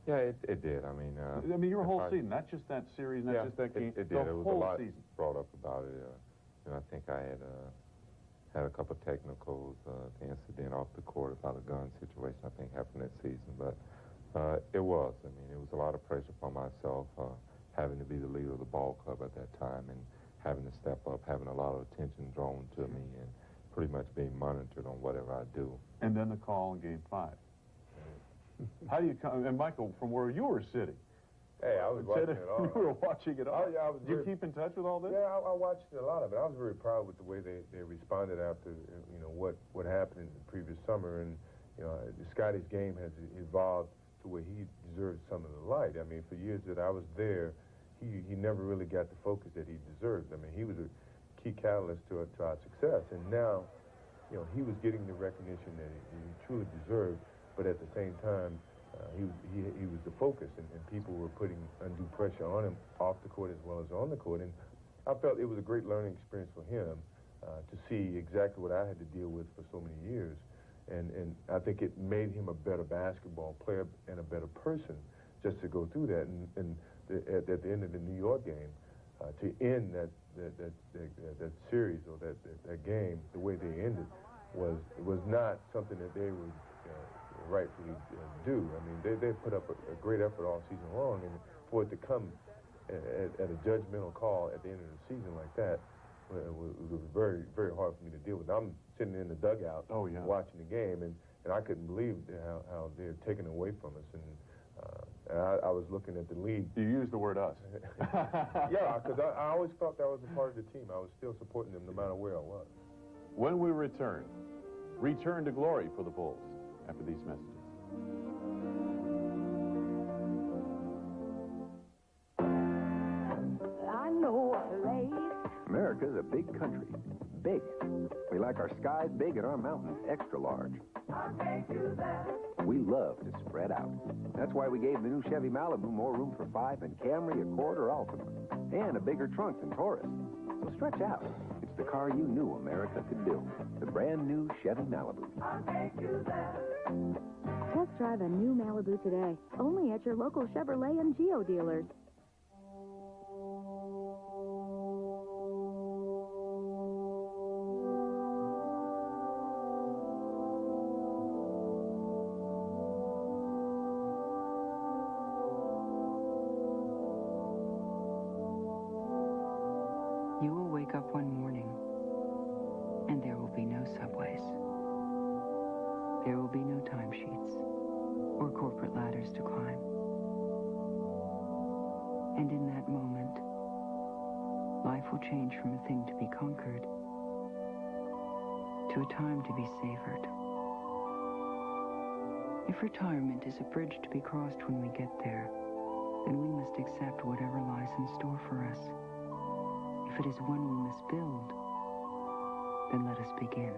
Yeah, it did. I mean, your whole season, not just that series, not just that game, it did. The It was whole a lot season. Brought up about it. You know, I think I had a couple of technicals, the incident off the court about a gun situation, I think happened that season. But it was. I mean, it was a lot of pressure for myself, having to be the leader of the ball club at that time and having to step up, having a lot of attention drawn to me, and pretty much being monitored on whatever I do. And then the call in Game 5. How do you come, and Michael, from where you were sitting? Hey, I was watching it all. You were watching it all? Oh, yeah, Did you keep in touch with all this? Yeah, I watched a lot of it. I was very proud with the way they responded after, you know, what happened in the previous summer. And, you know, Scottie's game has evolved to where he deserves some of the light. I mean, for years that I was there, he never really got the focus that he deserved. I mean, he was a key catalyst to our success. And now, you know, he was getting the recognition that he truly deserved, but at the same time, he was the focus, and people were putting undue pressure on him off the court as well as on the court. And I felt it was a great learning experience for him to see exactly what I had to deal with for so many years. And I think it made him a better basketball player and a better person just to go through that. And at the end of the New York game, to end that series or that game the way they ended was not something that they would rightfully do. I mean, they put up a great effort all season long, and for it to come at a judgmental call at the end of the season like that, it was very, very hard for me to deal with. I'm sitting in the dugout watching the game, and I couldn't believe how they're taken away from us. And I was looking at the league. You used the word us. Yeah, because I always felt that was a part of the team. I was still supporting them no matter where I was. When we return to glory for the Bulls after these messages. I know a place. America's a big country. Big. We like our skies big and our mountains extra large. I'll take you there. We love to spread out. That's why we gave the new Chevy Malibu more room for 5 and Camry, Accord, or Altima. And a bigger trunk than Taurus. So stretch out. It's the car you knew America could build. The brand new Chevy Malibu. I'll take you there. Test drive a new Malibu today, only at your local Chevrolet and Geo dealers. You will wake up one morning, and there will be no subways. There will be no timesheets or corporate ladders to climb. And in that moment, life will change from a thing to be conquered to a time to be savored. If retirement is a bridge to be crossed when we get there, then we must accept whatever lies in store for us. If it is one we must build, then let us begin.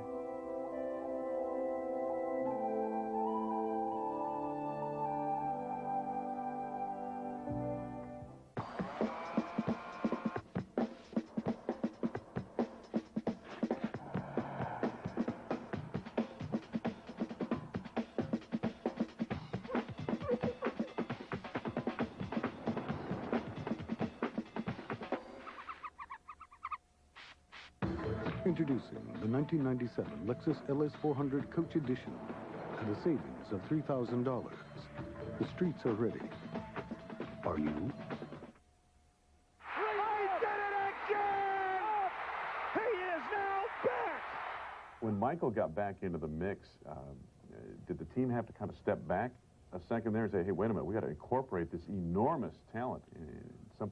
Introducing the 1997 Lexus LS400 Coach Edition at a savings of $3,000. The streets are ready. Are you? He is now back! When Michael got back into the mix, did the team have to kind of step back a second there and say, hey, wait a minute, we got to incorporate this enormous talent,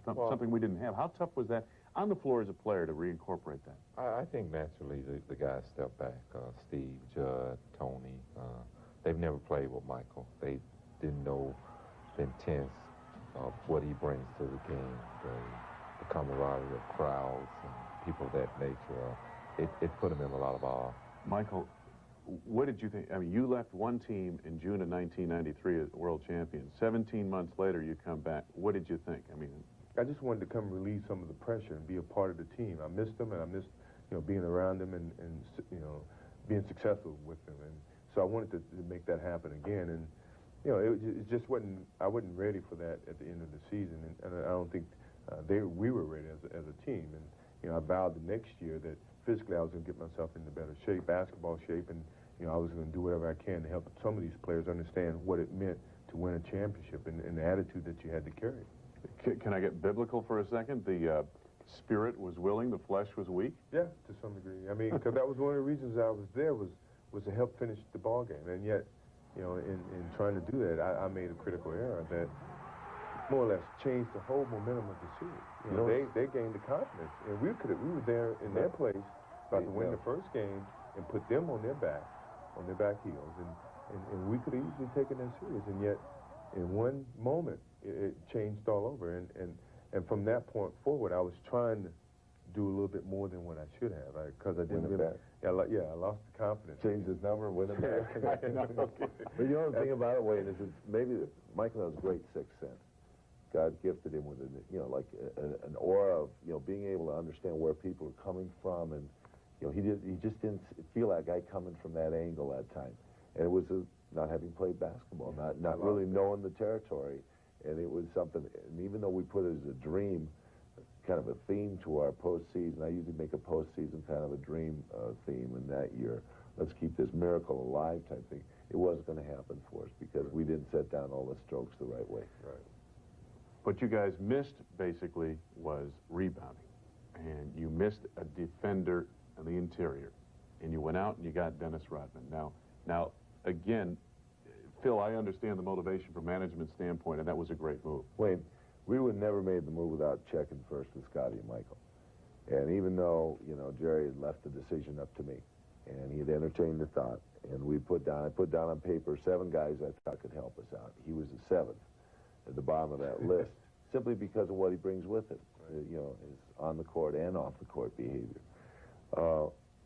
something we didn't have? How tough was that on the floor as a player to reincorporate that? I think naturally the guys stepped back. Steve, Judd, Tony, they've never played with Michael. They didn't know the intent of what he brings to the game, the camaraderie of crowds and people of that nature. It put him in a lot of awe. Michael, what did you think? I mean, you left one team in June of 1993 as world champion. 17 months later, you come back. What did you think? I mean, I just wanted to come relieve some of the pressure and be a part of the team. I missed them, and I missed, being around them and being successful with them. And so I wanted to make that happen again. And, it just wasn't, I wasn't ready for that at the end of the season. And I don't think we were ready as a team. And, I vowed the next year that physically I was going to get myself into better shape, basketball shape, and, I was going to do whatever I can to help some of these players understand what it meant to win a championship and the attitude that you had to carry. Can I get biblical for a second? The spirit was willing, the flesh was weak? Yeah, to some degree. I mean, because that was one of the reasons I was there was to help finish the ball game. And yet, in trying to do that, I made a critical error that more or less changed the whole momentum of the series. They gained the confidence, and we were there in their place, about to win the first game and put them on their back heels, and we could have easily taken that series, and yet in one moment it changed all over, and from that point forward I was trying to do a little bit more than what I should have, because I didn't really. I lost the confidence. Change his number, win it back. But you know the thing about it, Wayne, is maybe Michael has great sixth sense. God gifted him with an aura of being able to understand where people are coming from, and he just didn't feel that guy coming from that angle that time, and it was not having played basketball, not really knowing the territory, and it was something. And even though we put it as a dream, kind of a theme to our postseason, I usually make a postseason kind of a dream theme. And that year, let's keep this miracle alive type thing. It wasn't going to happen for us because we didn't set down all the strokes the right way. Right. What you guys missed basically was rebounding, and you missed a defender in the interior, and you went out and you got Dennis Rodman. Now again, Phil, I understand the motivation from management standpoint, and that was a great move. Wayne, we would never made the move without checking first with Scottie and Michael. And even though, Jerry had left the decision up to me, and he had entertained the thought, and I put down on paper 7 guys I thought could help us out. He was the 7th at the bottom of that list, simply because of what he brings with him, his on the court and off the court behavior.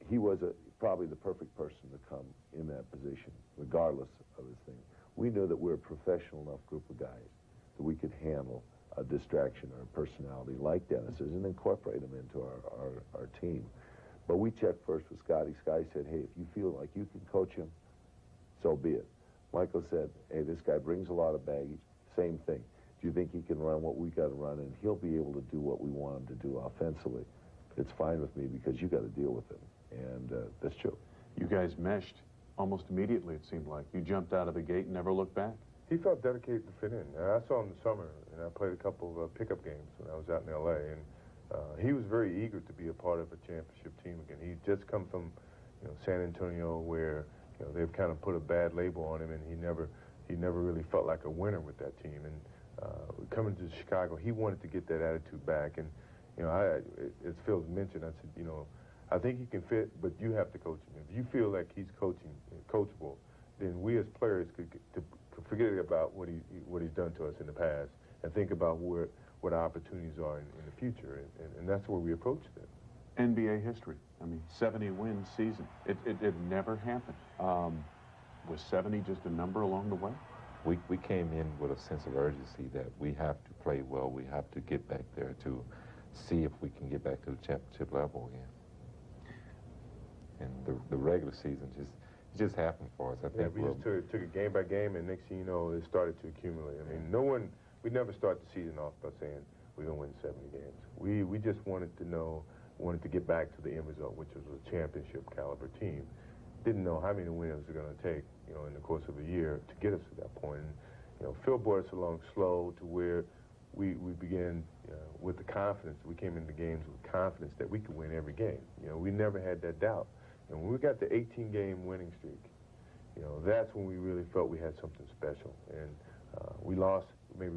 He was probably the perfect person to come in that position, regardless of his thing. We knew that we were a professional enough group of guys that we could handle a distraction or a personality like Dennis's and incorporate him into our team. But we checked first with Scottie. Scottie said, hey, if you feel like you can coach him, so be it. Michael said, hey, this guy brings a lot of baggage. Same thing. Do you think he can run what we got to run, and he'll be able to do what we want him to do offensively? It's fine with me because you got to deal with him, and that's true. You guys meshed almost immediately, it seemed like. You jumped out of the gate and never looked back. He felt dedicated to fit in. I saw him in the summer, and I played a couple of pickup games when I was out in L.A., and he was very eager to be a part of a championship team again. He'd just come from San Antonio, where they've kind of put a bad label on him, and he never really felt like a winner with that team. And coming to Chicago, he wanted to get that attitude back. And as Phil's mentioned, I said, I think he can fit, but you have to coach him. If you feel like he's coachable, then we as players could forget about what he's done to us in the past and think about what our opportunities are in the future, and that's where we approached it. NBA history. I mean, 70-win season. It never happened. Was 70 just a number along the way? We came in with a sense of urgency that we have to play well. We have to get back there to see if we can get back to the championship level again. And the regular season just happened for us. I think we just took it game by game, and next thing you know, it started to accumulate. I mean, we never start the season off by saying we're going to win 70 games. We just wanted to get back to the end result, which was a championship caliber team. Didn't know how many wins it was going to take, in the course of a year to get us to that point. And, Phil brought us along slow to where we began with the confidence. We came into games with confidence that we could win every game. We never had that doubt. And when we got the 18-game winning streak, that's when we really felt we had something special. And we lost maybe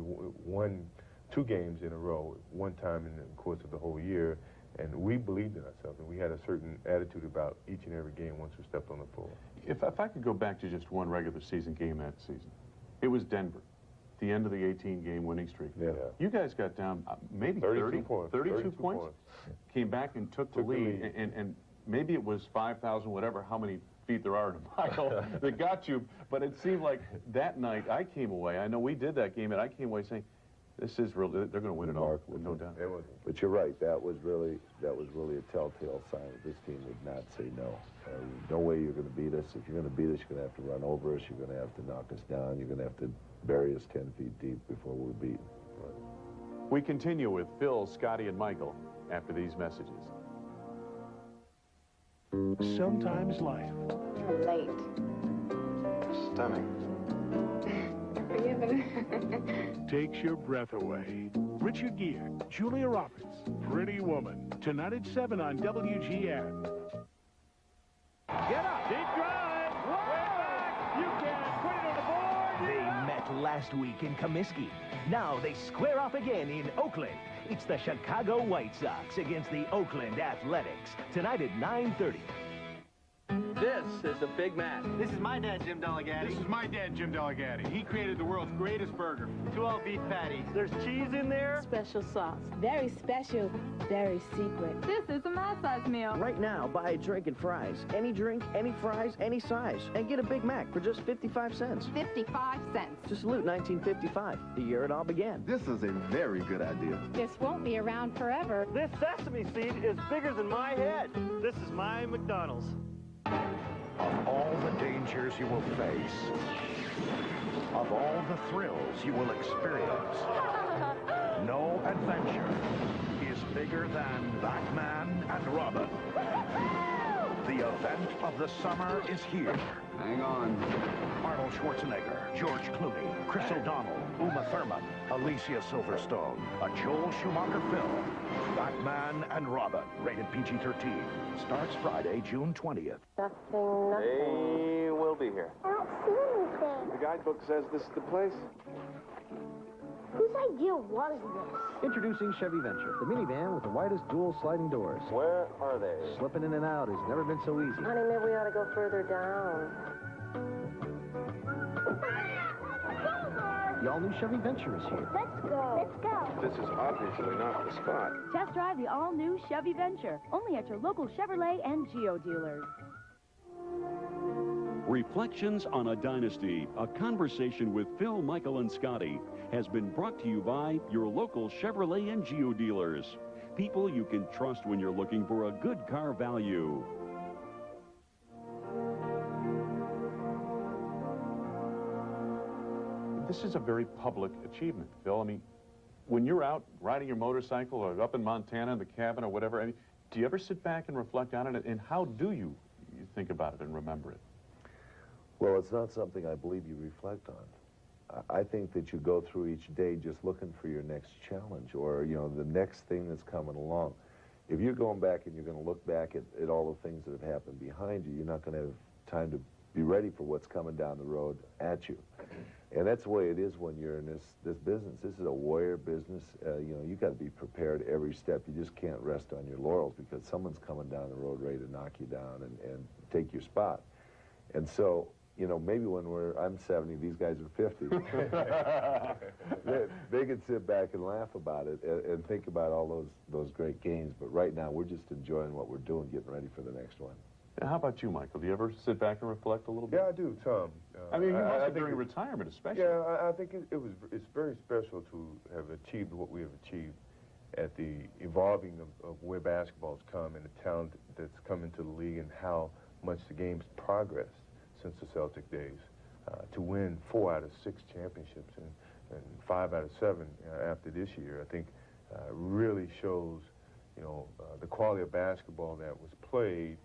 2 games in a row, one time in the course of the whole year. And we believed in ourselves, and we had a certain attitude about each and every game once we stepped on the floor. If I could go back to just one regular season game that season, it was Denver, the end of the 18-game winning streak. Yeah. You guys got down maybe 32 points. 32 points? Came back and took the lead, and maybe it was 5,000, whatever, how many feet there are in a mile that got you. But it seemed like that night I came away. I know we did that game, and I came away saying, "This is real. They're going to win it all, no doubt." But you're right. That was really a telltale sign that this team would not say no. No way you're going to beat us. If you're going to beat us, you're going to have to run over us. You're going to have to knock us down. You're going to have to bury us 10 feet deep before we're beaten. We continue with Phil, Scotty, and Michael after these messages. Sometimes life. You're late. Stunning. Forgiven. Takes your breath away. Richard Gere, Julia Roberts, Pretty Woman. Tonight at 7 on WGN. Get up. Deep drive. Way back. You can put it on the board. They met last week in Comiskey. Now they square off again in Oakland. It's the Chicago White Sox against the Oakland Athletics. Tonight at 9:30. This is a Big Mac. This is my dad, Jim Delegati. This is my dad, Jim Delegati. He created the world's greatest burger. 2 all-beef patties. There's cheese in there. Special sauce. Very special. Very secret. This is a my-size meal. Right now, buy a drink and fries. Any drink, any fries, any size. And get a Big Mac for just 55 cents. 55 cents. To salute 1955, the year it all began. This is a very good idea. This won't be around forever. This sesame seed is bigger than my head. This is my McDonald's. Of all the dangers you will face, of all the thrills you will experience, no adventure is bigger than Batman and Robin. The event of the summer is here. Hang on. Arnold Schwarzenegger, George Clooney, Chris O'Donnell, Uma Thurman, Alicia Silverstone, a Joel Schumacher film. Batman and Robin, rated PG-13. Starts Friday, June 20th. They will be here. I don't see anything. The guidebook says this is the place. Whose idea was this? Introducing Chevy Venture, the minivan with the widest dual sliding doors. Where are they? Slipping in and out has never been so easy. Honey, maybe we ought to go further down. The all-new Chevy Venture is here. Let's go. Let's go. This is obviously not the spot. Test drive the all-new Chevy Venture, only at your local Chevrolet and Geo dealers. Reflections on a Dynasty, a conversation with Phil, Michael, and Scotty, has been brought to you by your local Chevrolet and Geo dealers. People you can trust when you're looking for a good car value. This is a very public achievement, Phil. I mean, when you're out riding your motorcycle or up in Montana in the cabin or whatever, I mean, do you ever sit back and reflect on it? And how do you think about it and remember it? Well, it's not something I believe you reflect on. I think that you go through each day just looking for your next challenge or, you know, the next thing that's coming along. If you're going back and you're going to look back at all the things that have happened behind you, you're not going to have time to be ready for what's coming down the road at you. And that's the way it is when you're in this business. This is a warrior business. You know, you got to be prepared every step. You just can't rest on your laurels because someone's coming down the road ready to knock you down and take your spot. And so, you know, maybe when I'm 70, these guys are 50. they can sit back and laugh about it and think about all those great games. But right now, we're just enjoying what we're doing, getting ready for the next one. How about you, Michael? Do you ever sit back and reflect a little bit? Yeah, I do, Tom. I mean, you must have during retirement, especially. Yeah, I think it's very special to have achieved what we have achieved at the evolving of where basketball's come and the talent that's come into the league and how much the game's progressed since the Celtic days. To win 4 out of 6 championships and 5 out of 7 after this year, I think really shows, you know, the quality of basketball that was played,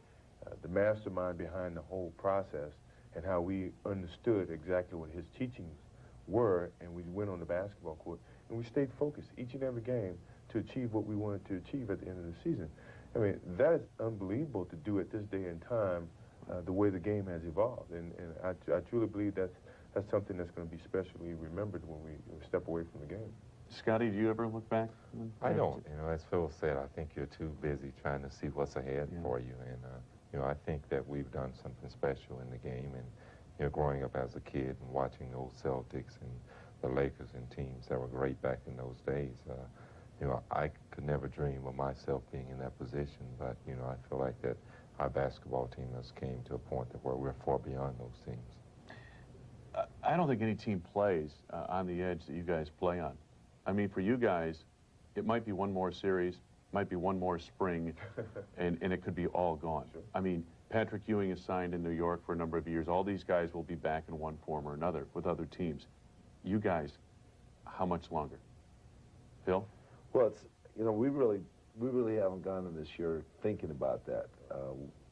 the mastermind behind the whole process, and how we understood exactly what his teachings were, and we went on the basketball court, and we stayed focused each and every game to achieve what we wanted to achieve at the end of the season. I mean, that is unbelievable to do at this day and time, the way the game has evolved, and I truly believe that's something that's going to be specially remembered when we step away from the game. Scotty, do you ever look back? I don't. You know, as Phil said, I think you're too busy trying to see what's ahead for you, and you know, I think that we've done something special in the game, and you know, growing up as a kid and watching those Celtics and the Lakers and teams that were great back in those days, you know, I could never dream of myself being in that position, but you know, I feel like that our basketball team has came to a point that where we're far beyond those teams. I don't think any team plays on the edge that you guys play on. I mean, for you guys, it might be one more series, might be one more spring, and it could be all gone. Sure. I mean, Patrick Ewing is signed in New York for a number of years. All these guys will be back in one form or another with other teams. You guys, how much longer? Phil? Well, it's, you know, we really haven't gone in this year thinking about that.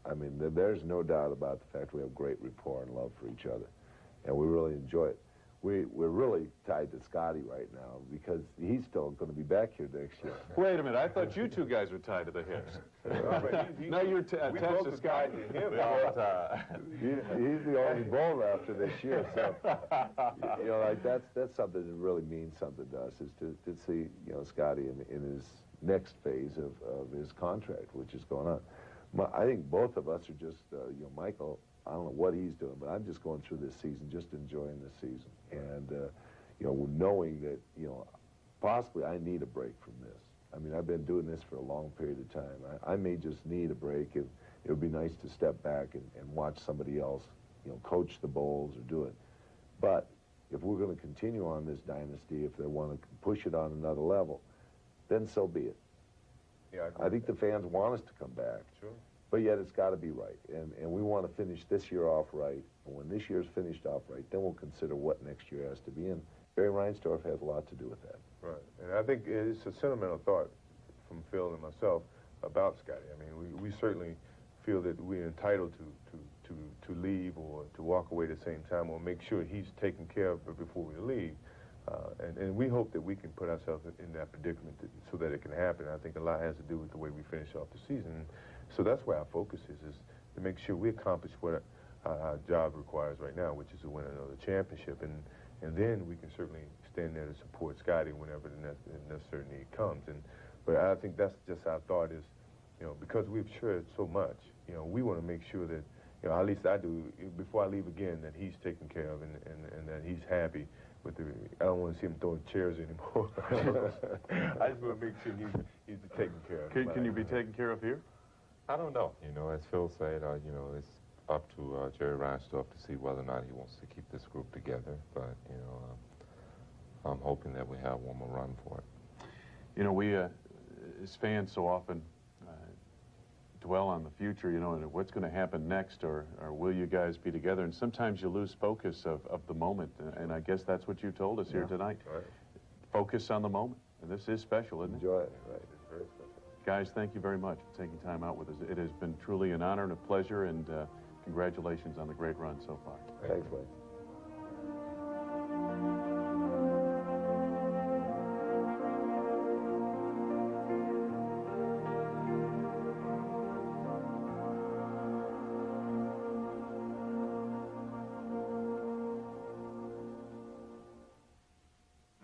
I mean, there's no doubt about the fact we have great rapport and love for each other, and we really enjoy it. We're really tied to Scottie right now because he's still going to be back here next year. Wait a minute, I thought you two guys were tied to the hips. No, you're attached to Scottie. He's the only bull after this year, so you know, like that's something that really means something to us, is to see, you know, Scottie in his next phase of his contract, which is going on. I think both of us are just, you know, Michael, I don't know what he's doing, but I'm just going through this season, just enjoying this season. And, you know, knowing that, you know, possibly I need a break from this. I mean, I've been doing this for a long period of time. I may just need a break, and it would be nice to step back and watch somebody else, you know, coach the Bulls or do it. But if we're going to continue on this dynasty, if they want to push it on another level, then so be it. Yeah, I think the fans want us to come back. Sure. But yet it's got to be right, and we want to finish this year off right. And when this year's finished off right, then we'll consider what next year has to be. And Barry Reinsdorf has a lot to do with that. Right, and I think it's a sentimental thought from Phil and myself about Scottie. I mean, we certainly feel that we're entitled to leave or to walk away at the same time, or make sure he's taken care of before we leave. And we hope that we can put ourselves in that predicament so that it can happen. I think a lot has to do with the way we finish off the season. So that's where our focus is to make sure we accomplish what our job requires right now, which is to win another championship. And then we can certainly stand there to support Scottie whenever the necessary need comes. But I think that's just our thought is, you know, because we've shared so much, you know, we want to make sure that, you know, at least I do, before I leave again, that he's taken care of and that he's happy with the, I don't want to see him throwing chairs anymore. I just want to make sure he's taken care of. Can you be taken care of here? I don't know. You know, as Phil said, you know, it's up to Jerry Reinsdorf to see whether or not he wants to keep this group together. But, you know, I'm hoping that we have one more run for it. You know, we, as fans, so often dwell on the future, you know, and what's going to happen next, or will you guys be together? And sometimes you lose focus of the moment, and I guess that's what you told us here tonight. Right. Focus on the moment, and this is special, isn't it? Enjoy it, right? It's very special. Guys, thank you very much for taking time out with us. It has been truly an honor and a pleasure, and congratulations on the great run so far. Thanks, Wayne.